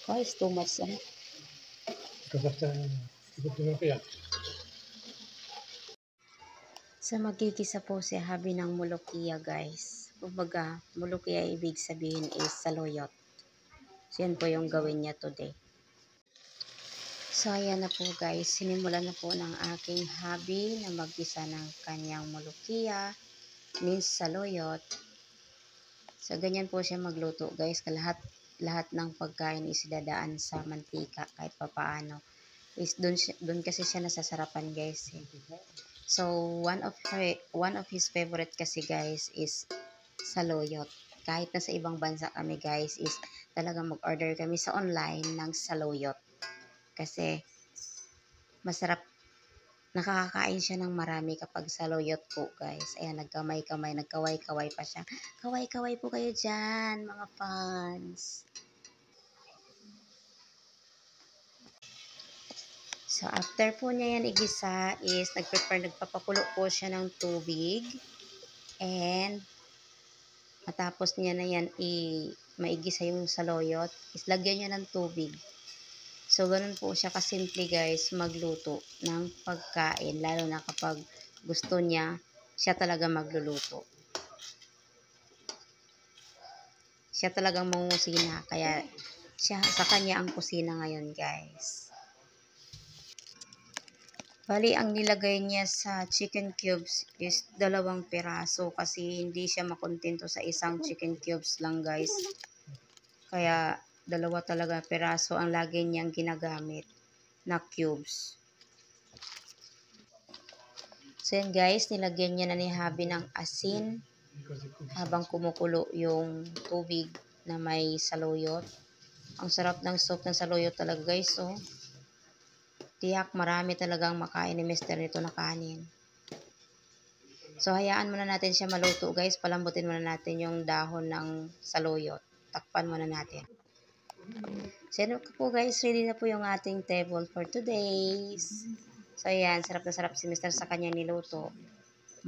Oh, it's too much. So, magkikisa po si Habi ng mulukiya, guys. Kumbaga, mulukiya ibig sabihin is saluyot. So, yan po yung gawin niya today. So, ayan na po, guys. Sinimulan na po ng aking hubby na magkisa ng kanyang mulukiya, means saluyot. So, ganyan po siya magluto, guys. Lahat ng pagkain is dadaan sa mantika kahit papaano. Is dun kasi siya nasasarapan, guys. So, one of his favorite kasi, guys, is saluyot. Kahit na sa ibang bansa kami, guys, is talagang mag-order kami sa online ng saluyot. Kasi masarap, nakakakain siya ng marami kapag saluyot po, guys. Ayan, nagkamay-kamay, nagkaway-kaway pa siya. Kaway-kaway po kayo dyan, mga fans. So, after po niya yan igisa is nagpapakulo po siya ng tubig. And, matapos niya na yan maigisa yung saluyot, is lagyan niya ng tubig. So, ganun po siya kasimple, guys, magluto ng pagkain. Lalo na kapag gusto niya, siya talaga magluluto. Siya talagang mangungusina. Kaya, sa kanya ang kusina ngayon, guys. Bali, ang nilagay niya sa chicken cubes is 2 piraso kasi hindi siya makontento sa isang chicken cubes lang, guys. Kaya, 2 talaga piraso ang lagi niyang ginagamit na cubes. So, yan, guys, nilagyan niya na ni Habi ng asin habang kumukulo yung tubig na may saluyot. Ang sarap ng soup ng saluyot talaga, guys, oh. Tiyak marami talagang makain ni Mr. nito na kanin. So, hayaan muna natin siya maluto, guys. Palambutin muna natin yung dahon ng saluyot. Takpan muna natin. So, yan po, guys. Ready na po yung ating table for today's. So, ayan. Sarap na sarap si Mr. sa kanya niluto.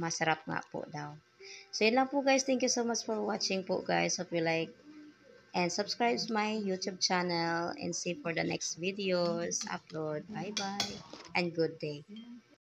Masarap nga po daw. So, yun lang po, guys. Thank you so much for watching po, guys. Hope you like and subscribe to my YouTube channel and see for the next videos upload. Bye-bye and good day.